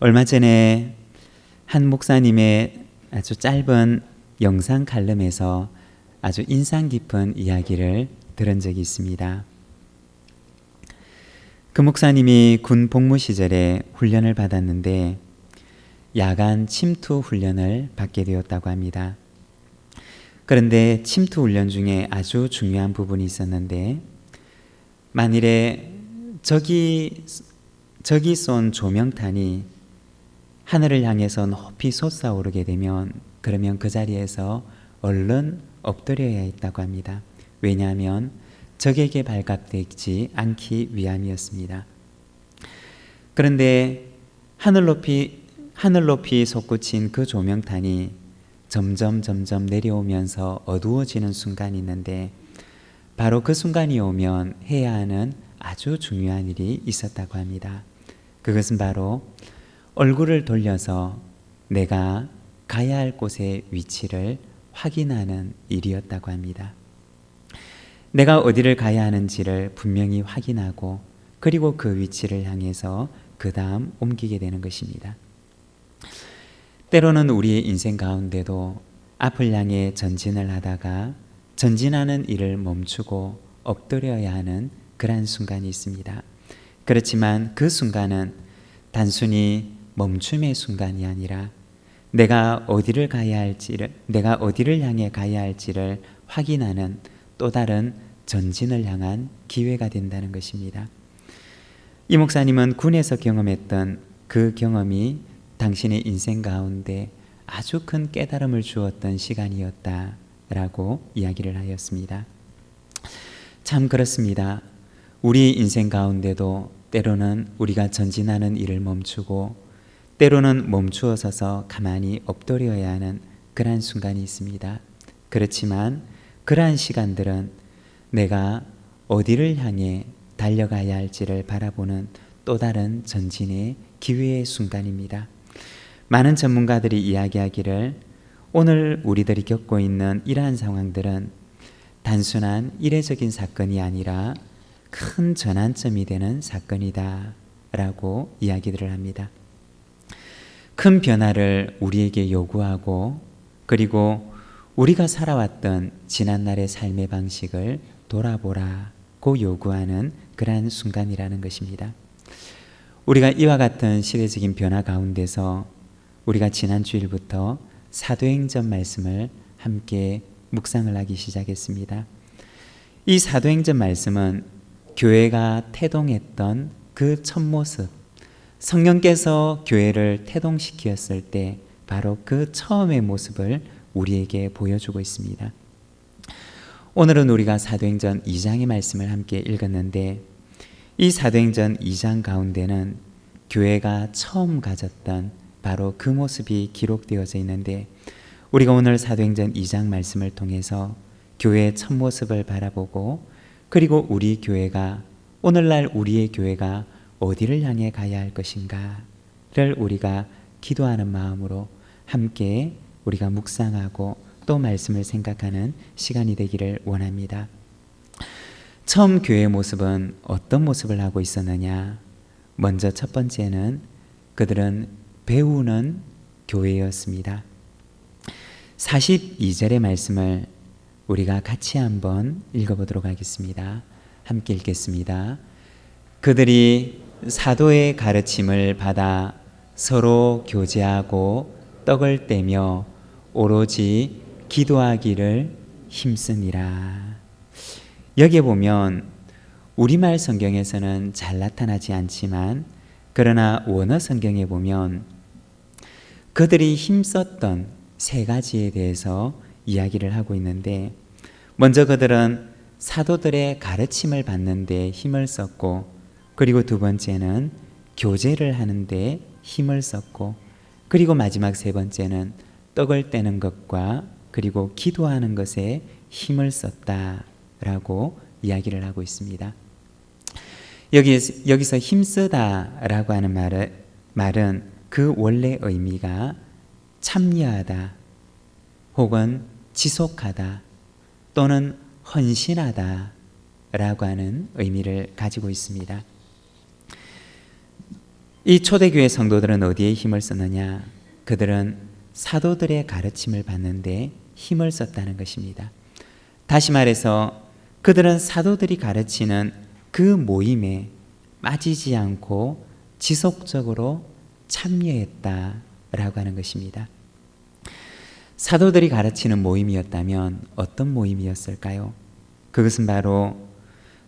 얼마 전에 한 목사님의 아주 짧은 영상 칼럼에서 아주 인상 깊은 이야기를 들은 적이 있습니다. 그 목사님이 군 복무 시절에 훈련을 받았는데 야간 침투 훈련을 받게 되었다고 합니다. 그런데 침투 훈련 중에 아주 중요한 부분이 있었는데 만일에 적이 쏜 조명탄이 하늘을 향해서 높이 솟아오르게 되면 그러면 그 자리에서 얼른 엎드려야 했다고 합니다. 왜냐하면 적에게 발각되지 않기 위함이었습니다. 그런데 하늘 높이 솟구친 그 조명탄이 점점 내려오면서 어두워지는 순간이 있는데 바로 그 순간이 오면 해야 하는 아주 중요한 일이 있었다고 합니다. 그것은 바로 얼굴을 돌려서 내가 가야 할 곳의 위치를 확인하는 일이었다고 합니다. 내가 어디를 가야 하는지를 분명히 확인하고 그리고 그 위치를 향해서 그 다음 옮기게 되는 것입니다. 때로는 우리의 인생 가운데도 앞을 향해 전진을 하다가 전진하는 일을 멈추고 엎드려야 하는 그러한 순간이 있습니다. 그렇지만 그 순간은 단순히 멈춤의 순간이 아니라 내가 어디를 향해 가야 할지를 확인하는 또 다른 전진을 향한 기회가 된다는 것입니다. 이 목사님은 군에서 경험했던 그 경험이 당신의 인생 가운데 아주 큰 깨달음을 주었던 시간이었다라고 이야기를 하였습니다. 참 그렇습니다. 우리 인생 가운데도 때로는 우리가 전진하는 일을 멈추고 때로는 멈추어 서서 가만히 엎드려야 하는 그러한 순간이 있습니다. 그렇지만 그러한 시간들은 내가 어디를 향해 달려가야 할지를 바라보는 또 다른 전진의 기회의 순간입니다. 많은 전문가들이 이야기하기를 오늘 우리들이 겪고 있는 이러한 상황들은 단순한 이례적인 사건이 아니라 큰 전환점이 되는 사건이다 라고 이야기들을 합니다. 큰 변화를 우리에게 요구하고 그리고 우리가 살아왔던 지난날의 삶의 방식을 돌아보라고 요구하는 그러한 순간이라는 것입니다. 우리가 이와 같은 시대적인 변화 가운데서 우리가 지난 주일부터 사도행전 말씀을 함께 묵상을 하기 시작했습니다. 이 사도행전 말씀은 교회가 태동했던 그 첫 모습, 성령께서 교회를 태동시켰을 때 바로 그 처음의 모습을 우리에게 보여주고 있습니다. 오늘은 우리가 사도행전 2장의 말씀을 함께 읽었는데 이 사도행전 2장 가운데는 교회가 처음 가졌던 바로 그 모습이 기록되어져 있는데 우리가 오늘 사도행전 2장 말씀을 통해서 교회의 첫 모습을 바라보고 그리고 우리 교회가 오늘날 우리의 교회가 어디를 향해 가야 할 것인가를 우리가 기도하는 마음으로 함께 우리가 묵상하고 또 말씀을 생각하는 시간이 되기를 원합니다. 처음 교회의 모습은 어떤 모습을 하고 있었느냐? 먼저 첫 번째는 그들은 배우는 교회였습니다. 42절의 말씀을 우리가 같이 한번 읽어보도록 하겠습니다. 함께 읽겠습니다. 그들이 사도의 가르침을 받아 서로 교제하고 떡을 떼며 오로지 기도하기를 힘쓰니라. 여기에 보면 우리말 성경에서는 잘 나타나지 않지만 그러나 원어 성경에 보면 그들이 힘썼던 세 가지에 대해서 이야기를 하고 있는데 먼저 그들은 사도들의 가르침을 받는 데 힘을 썼고 그리고 두 번째는 교제를 하는 데 힘을 썼고 그리고 마지막 세 번째는 떡을 떼는 것과 그리고 기도하는 것에 힘을 썼다라고 이야기를 하고 있습니다. 여기서 힘쓰다라고 하는 말은 그 원래 의미가 참여하다 혹은 지속하다 또는 헌신하다 라고 하는 의미를 가지고 있습니다. 이 초대교회 성도들은 어디에 힘을 썼느냐? 그들은 사도들의 가르침을 받는데 힘을 썼다는 것입니다. 다시 말해서 그들은 사도들이 가르치는 그 모임에 빠지지 않고 지속적으로 참여했다라고 하는 것입니다. 사도들이 가르치는 모임이었다면 어떤 모임이었을까요? 그것은 바로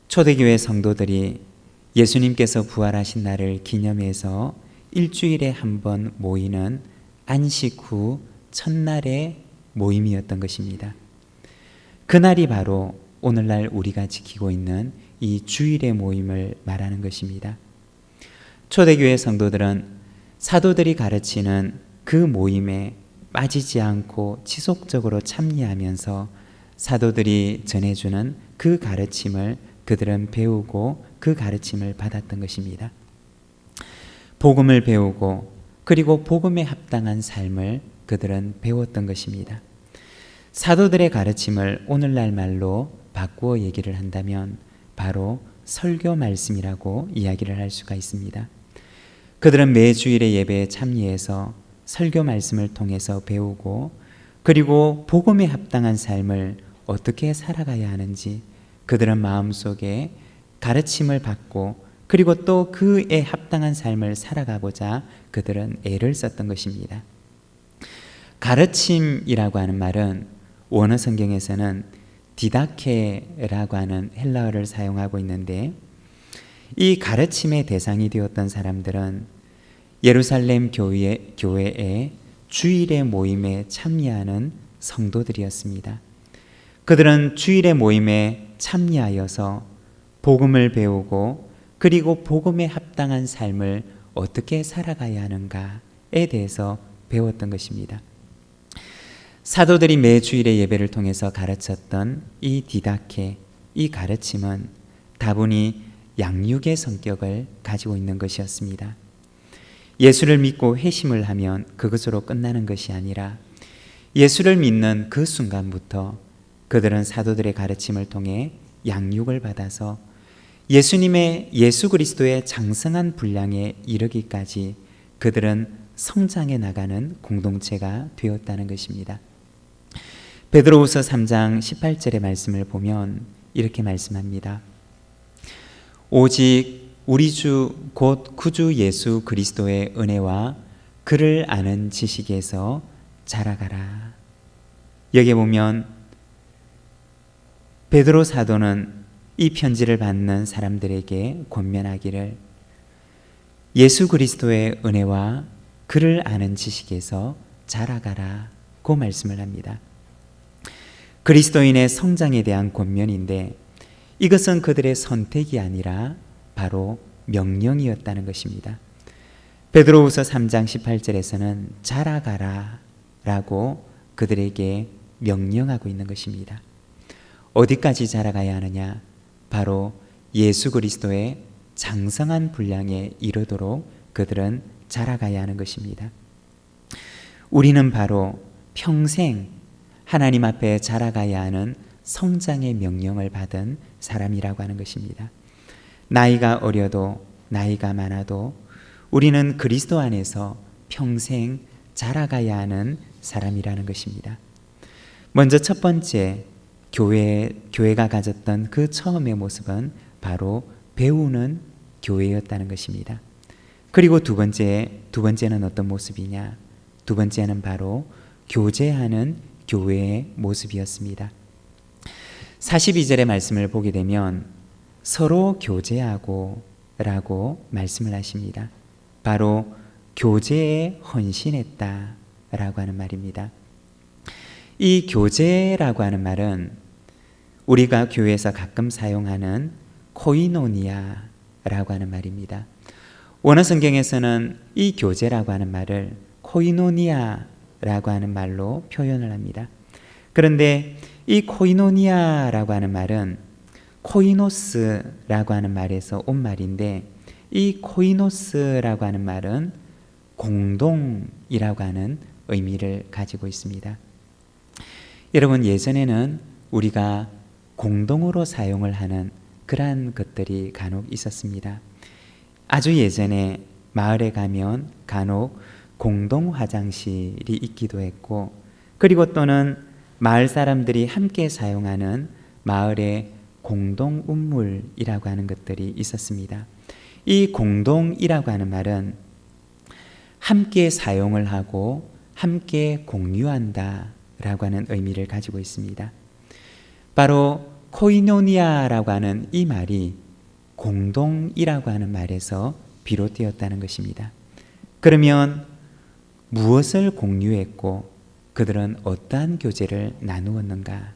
초대교회 성도들이 예수님께서 부활하신 날을 기념해서 일주일에 한 번 모이는 안식 후 첫날의 모임이었던 것입니다. 그날이 바로 오늘날 우리가 지키고 있는 이 주일의 모임을 말하는 것입니다. 초대교회 성도들은 사도들이 가르치는 그 모임에 빠지지 않고 지속적으로 참여하면서 사도들이 전해주는 그 가르침을 그들은 배우고 그 가르침을 받았던 것입니다. 복음을 배우고 그리고 복음에 합당한 삶을 그들은 배웠던 것입니다. 사도들의 가르침을 오늘날 말로 바꾸어 얘기를 한다면 바로 설교 말씀이라고 이야기를 할 수가 있습니다. 그들은 매주일의 예배에 참여해서 설교 말씀을 통해서 배우고 그리고 복음에 합당한 삶을 어떻게 살아가야 하는지 그들은 마음속에 가르침을 받고 그리고 또 그에 합당한 삶을 살아가고자 그들은 애를 썼던 것입니다. 가르침이라고 하는 말은 원어 성경에서는 디다케라고 하는 헬라어를 사용하고 있는데 이 가르침의 대상이 되었던 사람들은 예루살렘 교회의 주일의 모임에 참여하는 성도들이었습니다. 그들은 주일의 모임에 참여하여서 복음을 배우고 그리고 복음에 합당한 삶을 어떻게 살아가야 하는가에 대해서 배웠던 것입니다. 사도들이 매주일의 예배를 통해서 가르쳤던 이 디다케, 이 가르침은 다분히 양육의 성격을 가지고 있는 것이었습니다. 예수를 믿고 회심을 하면 그것으로 끝나는 것이 아니라 예수를 믿는 그 순간부터 그들은 사도들의 가르침을 통해 양육을 받아서 예수 그리스도의 장성한 분량에 이르기까지 그들은 성장해 나가는 공동체가 되었다는 것입니다. 베드로후서 3장 18절의 말씀을 보면 이렇게 말씀합니다. 오직 우리 주 곧 구주 예수 그리스도의 은혜와 그를 아는 지식에서 자라가라. 여기 보면 베드로 사도는 이 편지를 받는 사람들에게 권면하기를 예수 그리스도의 은혜와 그를 아는 지식에서 자라가라고 말씀을 합니다. 그리스도인의 성장에 대한 권면인데 이것은 그들의 선택이 아니라 바로 명령이었다는 것입니다. 베드로후서 3장 18절에서는 자라가라 라고 그들에게 명령하고 있는 것입니다. 어디까지 자라가야 하느냐? 바로 예수 그리스도의 장성한 분량에 이르도록 그들은 자라가야 하는 것입니다. 우리는 바로 평생 하나님 앞에 자라가야 하는 성장의 명령을 받은 사람이라고 하는 것입니다. 나이가 어려도 나이가 많아도 우리는 그리스도 안에서 평생 자라가야 하는 사람이라는 것입니다. 먼저 첫 번째 교회가 가졌던 그 처음의 모습은 바로 배우는 교회였다는 것입니다. 그리고 두 번째는 어떤 모습이냐? 두 번째는 바로 교제하는 교회의 모습이었습니다. 42절의 말씀을 보게 되면 서로 교제하고 라고 말씀을 하십니다. 바로 교제에 헌신했다 라고 하는 말입니다. 이 교제라고 하는 말은 우리가 교회에서 가끔 사용하는 코이노니아라고 하는 말입니다. 원어 성경에서는 이 교제라고 하는 말을 코이노니아라고 하는 말로 표현을 합니다. 그런데 이 코이노니아라고 하는 말은 코이노스라고 하는 말에서 온 말인데 이 코이노스라고 하는 말은 공동이라고 하는 의미를 가지고 있습니다. 여러분, 예전에는 우리가 공동으로 사용을 하는 그러한 것들이 간혹 있었습니다. 아주 예전에 마을에 가면 간혹 공동 화장실이 있기도 했고, 그리고 또는 마을 사람들이 함께 사용하는 마을의 공동 운물이라고 하는 것들이 있었습니다. 이 공동이라고 하는 말은 함께 사용을 하고 함께 공유한다 라고 하는 의미를 가지고 있습니다. 바로 코이노니아라고 하는 이 말이 공동이라고 하는 말에서 비롯되었다는 것입니다. 그러면 무엇을 공유했고 그들은 어떠한 교제를 나누었는가?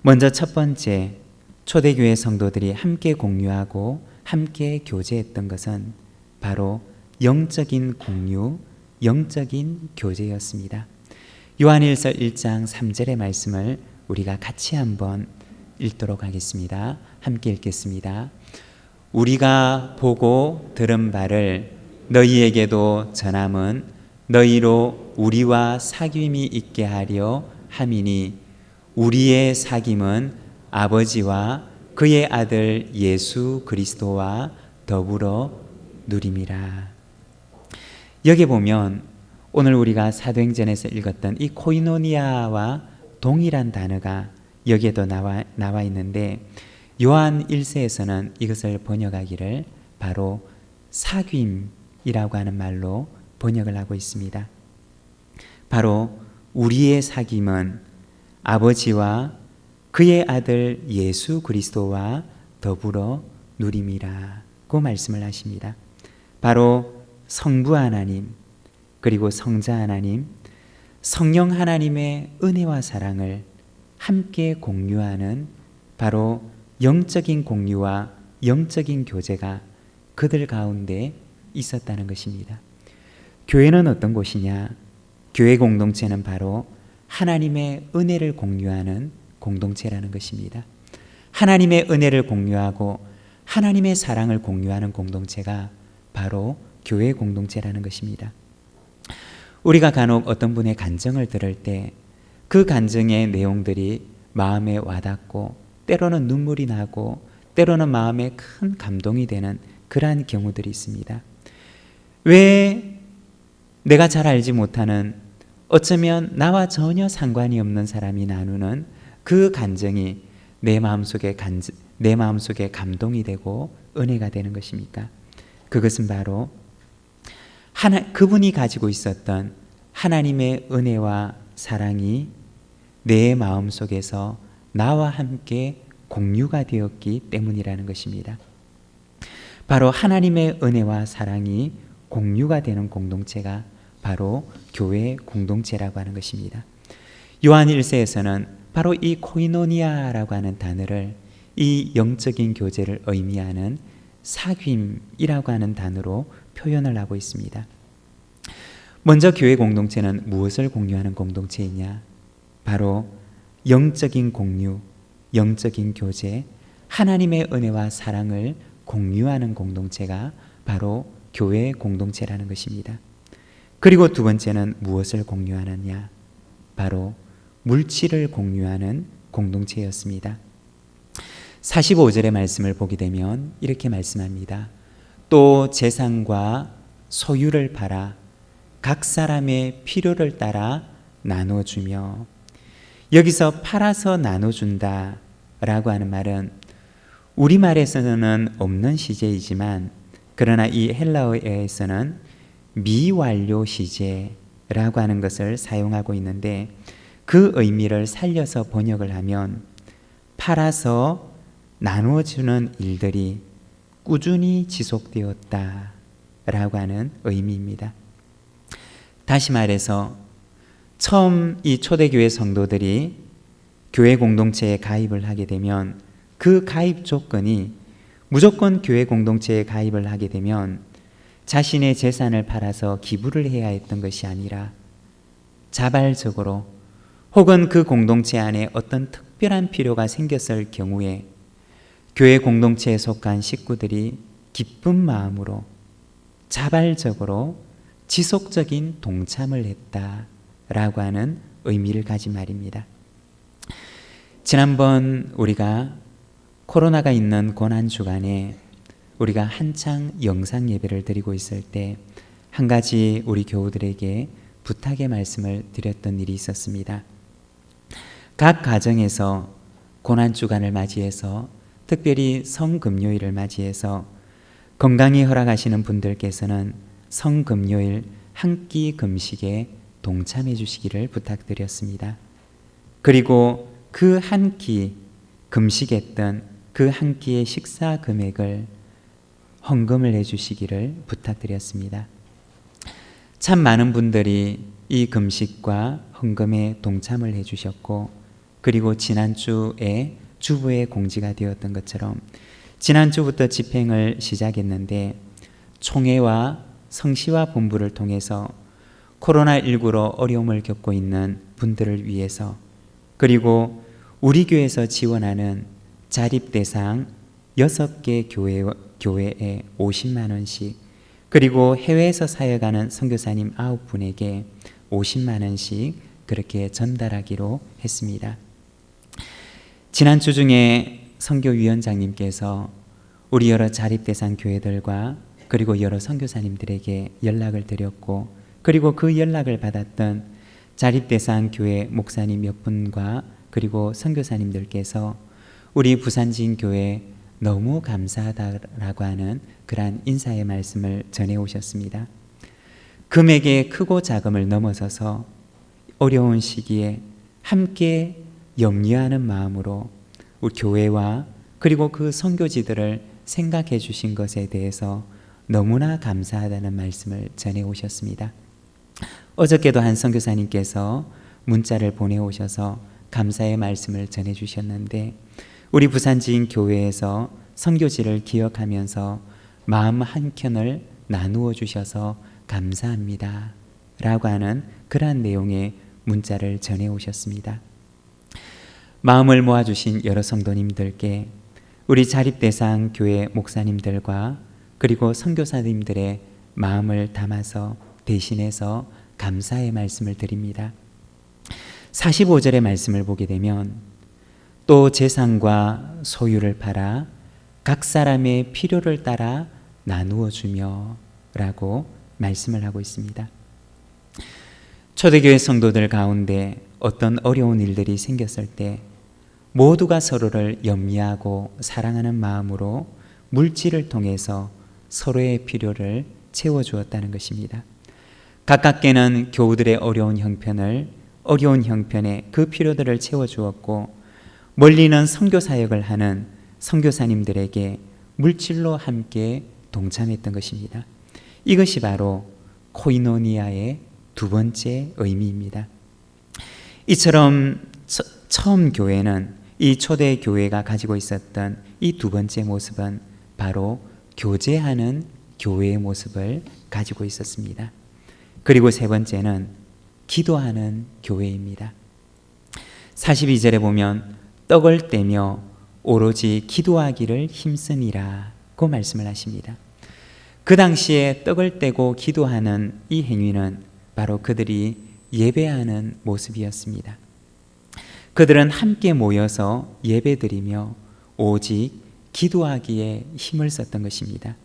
먼저 첫 번째, 초대교회 성도들이 함께 공유하고 함께 교제했던 것은 바로 영적인 공유, 영적인 교제였습니다. 요한일서 1장 3절의 말씀을 우리가 같이 한번 읽도록 하겠습니다. 함께 읽겠습니다. 우리가 보고 들은 바를 너희에게도 전함은 너희로 우리와 사귐이 있게 하려 함이니 우리의 사귐은 아버지와 그의 아들 예수 그리스도와 더불어 누림이라. 여기 보면 오늘 우리가 사도행전에서 읽었던 이 코이노니아와 동일한 단어가 여기에도 나와 있는데, 요한 1세에서는 이것을 번역하기를 바로 사귐이라고 하는 말로 번역을 하고 있습니다. 바로 우리의 사귐은 아버지와 그의 아들 예수 그리스도와 더불어 누림이라고 말씀을 하십니다. 바로 성부 하나님, 그리고 성자 하나님, 성령 하나님의 은혜와 사랑을 함께 공유하는 바로 영적인 공유와 영적인 교제가 그들 가운데 있었다는 것입니다. 교회는 어떤 곳이냐? 교회 공동체는 바로 하나님의 은혜를 공유하는 공동체라는 것입니다. 하나님의 은혜를 공유하고 하나님의 사랑을 공유하는 공동체가 바로 교회 공동체라는 것입니다. 우리가 간혹 어떤 분의 간증을 들을 때 그 간증의 내용들이 마음에 와닿고 때로는 눈물이 나고 때로는 마음에 큰 감동이 되는 그러한 경우들이 있습니다. 왜 내가 잘 알지 못하는, 어쩌면 나와 전혀 상관이 없는 사람이 나누는 그 간증이 내 마음속에 감동이 되고 은혜가 되는 것입니까? 그것은 바로 그분이 가지고 있었던 하나님의 은혜와 사랑이 내 마음속에서 나와 함께 공유가 되었기 때문이라는 것입니다. 바로 하나님의 은혜와 사랑이 공유가 되는 공동체가 바로 교회 공동체라고 하는 것입니다. 요한 1세에서는 바로 이 코이노니아라고 하는 단어를, 이 영적인 교제를 의미하는 사귐이라고 하는 단어로 표현을 하고 있습니다. 먼저 교회 공동체는 무엇을 공유하는 공동체이냐? 바로 영적인 공유, 영적인 교제, 하나님의 은혜와 사랑을 공유하는 공동체가 바로 교회 공동체라는 것입니다. 그리고 두 번째는 무엇을 공유하느냐? 바로 물질을 공유하는 공동체였습니다. 45절의 말씀을 보게 되면 이렇게 말씀합니다. 또 재산과 소유를 팔아 각 사람의 필요를 따라 나눠주며, 여기서 팔아서 나눠준다 라고 하는 말은 우리말에서는 없는 시제이지만, 그러나 이 헬라어에서는 미완료 시제라고 하는 것을 사용하고 있는데, 그 의미를 살려서 번역을 하면 팔아서 나누어주는 일들이 꾸준히 지속되었다 라고 하는 의미입니다. 다시 말해서 처음 이 초대교회 성도들이 교회 공동체에 가입을 하게 되면 그 가입 조건이 무조건 교회 공동체에 가입을 하게 되면 자신의 재산을 팔아서 기부를 해야 했던 것이 아니라 자발적으로, 혹은 그 공동체 안에 어떤 특별한 필요가 생겼을 경우에 교회 공동체에 속한 식구들이 기쁜 마음으로 자발적으로 지속적인 동참을 했다라고 하는 의미를 가진 말입니다. 지난번 우리가 코로나가 있는 고난 주간에 우리가 한창 영상 예배를 드리고 있을 때 한 가지 우리 교우들에게 부탁의 말씀을 드렸던 일이 있었습니다. 각 가정에서 고난주간을 맞이해서 특별히 성금요일을 맞이해서 건강히 허락하시는 분들께서는 성금요일 한 끼 금식에 동참해 주시기를 부탁드렸습니다. 그리고 그 한 끼 금식했던 그 한 끼의 식사 금액을 헌금을 해주시기를 부탁드렸습니다. 참 많은 분들이 이 금식과 헌금에 동참을 해주셨고, 그리고 지난주에 주부의 공지가 되었던 것처럼 지난주부터 집행을 시작했는데 총회와 성시와 본부를 통해서 코로나19로 어려움을 겪고 있는 분들을 위해서, 그리고 우리 교회에서 지원하는 자립대상 6개 교회에 50만 원씩, 그리고 해외에서 사역하는 선교사님 9분에게 50만 원씩 그렇게 전달하기로 했습니다. 지난주 중에 선교위원장님께서 우리 여러 자립대상 교회들과 그리고 여러 선교사님들에게 연락을 드렸고, 그리고 그 연락을 받았던 자립대상 교회 목사님 몇 분과 그리고 선교사님들께서 우리 부산진 교회 너무 감사하다라고 하는 그러한 인사의 말씀을 전해 오셨습니다. 금액의 크고 작음을 넘어서서 어려운 시기에 함께 염려하는 마음으로 우리 교회와 그리고 그 선교지들을 생각해 주신 것에 대해서 너무나 감사하다는 말씀을 전해 오셨습니다. 어저께도 한 선교사님께서 문자를 보내오셔서 감사의 말씀을 전해 주셨는데, 우리 부산지인 교회에서 선교지를 기억하면서 마음 한켠을 나누어 주셔서 감사합니다 라고 하는 그러한 내용의 문자를 전해 오셨습니다. 마음을 모아주신 여러 성도님들께 우리 자립대상 교회 목사님들과 그리고 선교사님들의 마음을 담아서 대신해서 감사의 말씀을 드립니다. 45절의 말씀을 보게 되면 또 재산과 소유를 팔아 각 사람의 필요를 따라 나누어 주며 라고 말씀을 하고 있습니다. 초대교회 성도들 가운데 어떤 어려운 일들이 생겼을 때 모두가 서로를 염려하고 사랑하는 마음으로 물질을 통해서 서로의 필요를 채워주었다는 것입니다. 가깝게는 교우들의 어려운 형편에 그 필요들을 채워주었고, 멀리는 선교사역을 하는 선교사님들에게 물질로 함께 동참했던 것입니다. 이것이 바로 코이노니아의 두 번째 의미입니다. 이처럼 처음 교회는, 이 초대 교회가 가지고 있었던 이 두 번째 모습은 바로 교제하는 교회의 모습을 가지고 있었습니다. 그리고 세 번째는 기도하는 교회입니다. 42절에 보면 떡을 떼며 오로지 기도하기를 힘쓰니라고 말씀을 하십니다. 그 당시에 떡을 떼고 기도하는 이 행위는 바로 그들이 예배하는 모습이었습니다. 그들은 함께 모여서 예배드리며 오직 기도하기에 힘을 썼던 것입니다.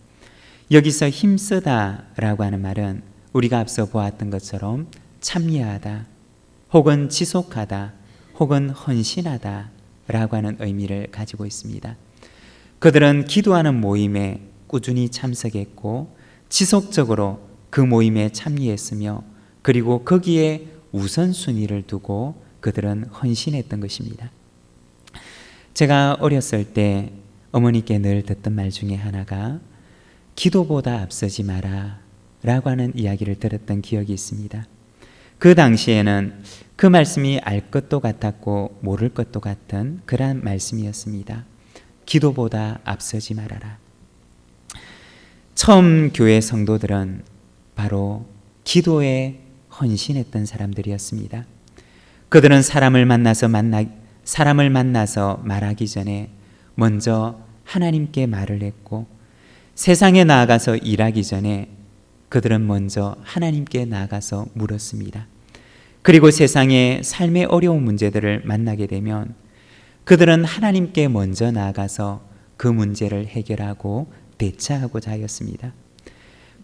여기서 힘쓰다라고 하는 말은 우리가 앞서 보았던 것처럼 참여하다, 혹은 지속하다, 혹은 헌신하다 라고 하는 의미를 가지고 있습니다. 그들은 기도하는 모임에 꾸준히 참석했고 지속적으로 그 모임에 참여했으며, 그리고 거기에 우선순위를 두고 그들은 헌신했던 것입니다. 제가 어렸을 때 어머니께 늘 듣던 말 중에 하나가 기도보다 앞서지 마라 라고 하는 이야기를 들었던 기억이 있습니다. 그 당시에는 그 말씀이 알 것도 같았고 모를 것도 같은 그러한 말씀이었습니다. 기도보다 앞서지 말아라. 처음 교회 성도들은 바로 기도에 헌신했던 사람들이었습니다. 그들은 사람을 만나서 말하기 전에 먼저 하나님께 말을 했고, 세상에 나아가서 일하기 전에 그들은 먼저 하나님께 나아가서 물었습니다. 그리고 세상의 삶의 어려운 문제들을 만나게 되면 그들은 하나님께 먼저 나아가서 그 문제를 해결하고 대처하고자 하였습니다.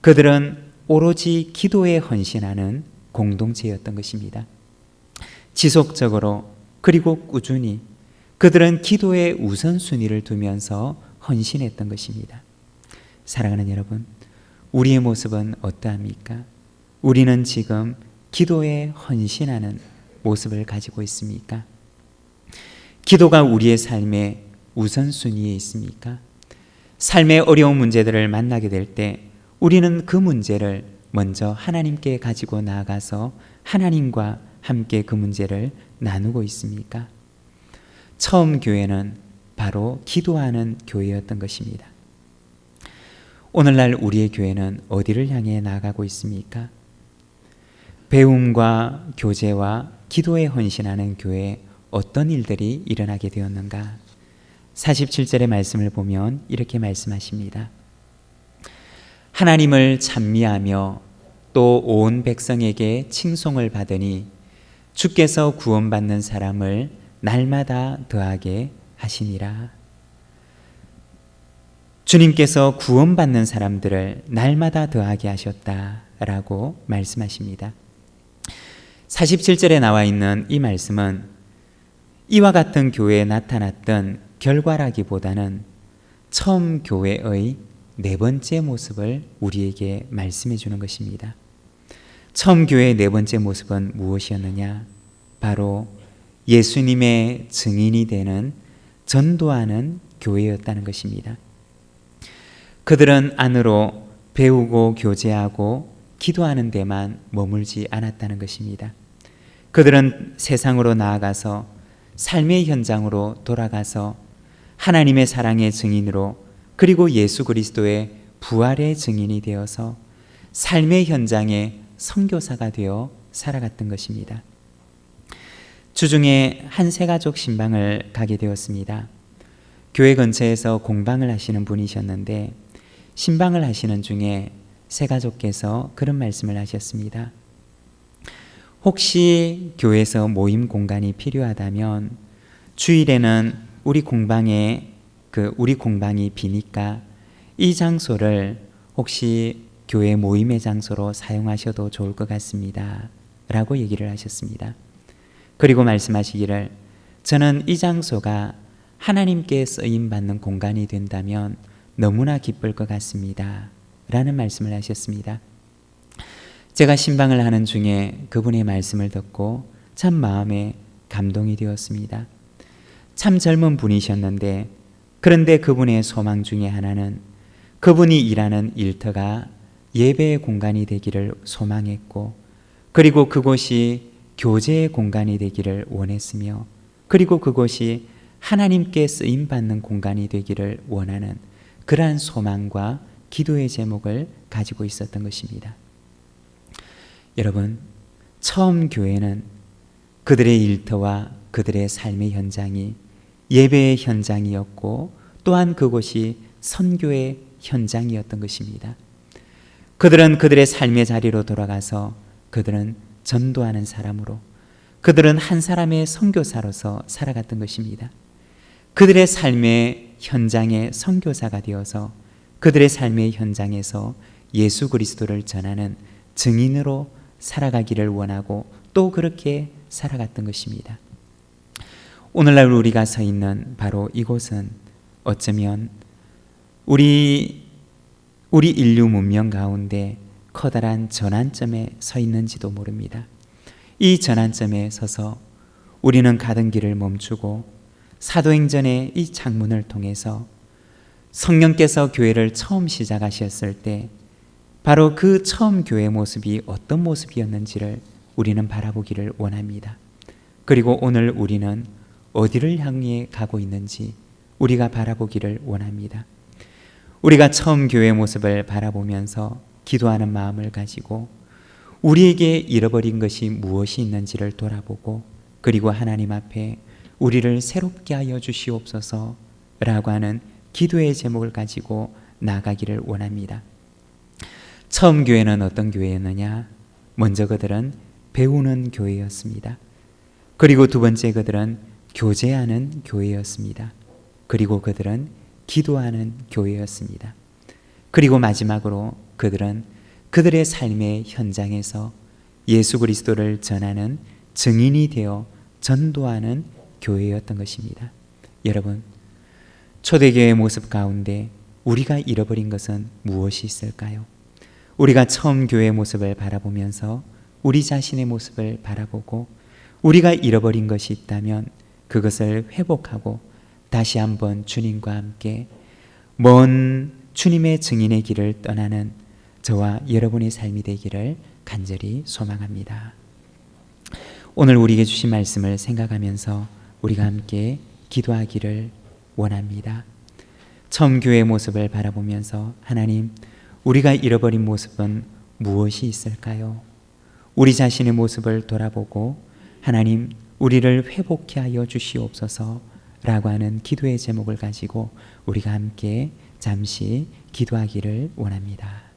그들은 오로지 기도에 헌신하는 공동체였던 것입니다. 지속적으로 그리고 꾸준히 그들은 기도에 우선순위를 두면서 헌신했던 것입니다. 사랑하는 여러분, 우리의 모습은 어떠합니까? 우리는 지금 기도에 헌신하는 모습을 가지고 있습니까? 기도가 우리의 삶의 우선순위에 있습니까? 삶의 어려운 문제들을 만나게 될 때 우리는 그 문제를 먼저 하나님께 가지고 나아가서 하나님과 함께 그 문제를 나누고 있습니까? 처음 교회는 바로 기도하는 교회였던 것입니다. 오늘날 우리의 교회는 어디를 향해 나아가고 있습니까? 배움과 교제와 기도에 헌신하는 교회에 어떤 일들이 일어나게 되었는가? 47절의 말씀을 보면 이렇게 말씀하십니다. 하나님을 찬미하며 또 온 백성에게 칭송을 받으니 주께서 구원받는 사람을 날마다 더하게 하시니라. 주님께서 구원받는 사람들을 날마다 더하게 하셨다라고 말씀하십니다. 47절에 나와 있는 이 말씀은 이와 같은 교회에 나타났던 결과라기보다는 처음 교회의 네 번째 모습을 우리에게 말씀해 주는 것입니다. 처음 교회의 네 번째 모습은 무엇이었느냐? 바로 예수님의 증인이 되는 전도하는 교회였다는 것입니다. 그들은 안으로 배우고 교제하고 기도하는 데만 머물지 않았다는 것입니다. 그들은 세상으로 나아가서 삶의 현장으로 돌아가서 하나님의 사랑의 증인으로 그리고 예수 그리스도의 부활의 증인이 되어서 삶의 현장에 선교사가 되어 살아갔던 것입니다. 주중에 한 세가족 신방을 가게 되었습니다. 교회 근처에서 공방을 하시는 분이셨는데 신방을 하시는 중에 세가족께서 그런 말씀을 하셨습니다. 혹시 교회에서 모임 공간이 필요하다면 주일에는 우리 공방이 비니까 이 장소를 혹시 교회 모임의 장소로 사용하셔도 좋을 것 같습니다. 라고 얘기를 하셨습니다. 그리고 말씀하시기를 저는 이 장소가 하나님께 쓰임받는 공간이 된다면 너무나 기쁠 것 같습니다. 라는 말씀을 하셨습니다. 제가 신방을 하는 중에 그분의 말씀을 듣고 참 마음에 감동이 되었습니다. 참 젊은 분이셨는데 그런데 그분의 소망 중에 하나는 그분이 일하는 일터가 예배의 공간이 되기를 소망했고 그리고 그곳이 교제의 공간이 되기를 원했으며 그리고 그곳이 하나님께 쓰임받는 공간이 되기를 원하는 그러한 소망과 기도의 제목을 가지고 있었던 것입니다. 여러분, 처음 교회는 그들의 일터와 그들의 삶의 현장이 예배의 현장이었고 또한 그곳이 선교의 현장이었던 것입니다. 그들은 그들의 삶의 자리로 돌아가서 그들은 전도하는 사람으로 그들은 한 사람의 선교사로서 살아갔던 것입니다. 그들의 삶의 현장의 선교사가 되어서 그들의 삶의 현장에서 예수 그리스도를 전하는 증인으로 살아가기를 원하고 또 그렇게 살아갔던 것입니다. 오늘날 우리가 서 있는 바로 이곳은 어쩌면 우리 인류 문명 가운데 커다란 전환점에 서 있는지도 모릅니다. 이 전환점에 서서 우리는 가던 길을 멈추고 사도행전의 이 창문을 통해서 성령께서 교회를 처음 시작하셨을 때 바로 그 처음 교회 모습이 어떤 모습이었는지를 우리는 바라보기를 원합니다. 그리고 오늘 우리는 어디를 향해 가고 있는지 우리가 바라보기를 원합니다. 우리가 처음 교회 모습을 바라보면서 기도하는 마음을 가지고 우리에게 잃어버린 것이 무엇이 있는지를 돌아보고 그리고 하나님 앞에 우리를 새롭게 하여 주시옵소서 라고 하는 기도의 제목을 가지고 나아가기를 원합니다. 처음 교회는 어떤 교회였느냐? 먼저 그들은 배우는 교회였습니다. 그리고 두 번째 그들은 교제하는 교회였습니다. 그리고 그들은 기도하는 교회였습니다. 그리고 마지막으로 그들은 그들의 삶의 현장에서 예수 그리스도를 전하는 증인이 되어 전도하는 교회였던 것입니다. 여러분, 초대교회의 모습 가운데 우리가 잃어버린 것은 무엇이 있을까요? 우리가 처음 교회의 모습을 바라보면서 우리 자신의 모습을 바라보고 우리가 잃어버린 것이 있다면 그것을 회복하고 다시 한번 주님과 함께 먼 주님의 증인의 길을 떠나는 저와 여러분의 삶이 되기를 간절히 소망합니다. 오늘 우리에게 주신 말씀을 생각하면서 우리가 함께 기도하기를 원합니다. 처음 교회의 모습을 바라보면서 하나님, 우리가 잃어버린 모습은 무엇이 있을까요? 우리 자신의 모습을 돌아보고 하나님, 우리를 회복케 하여 주시옵소서 라고 하는 기도의 제목을 가지고 우리가 함께 잠시 기도하기를 원합니다.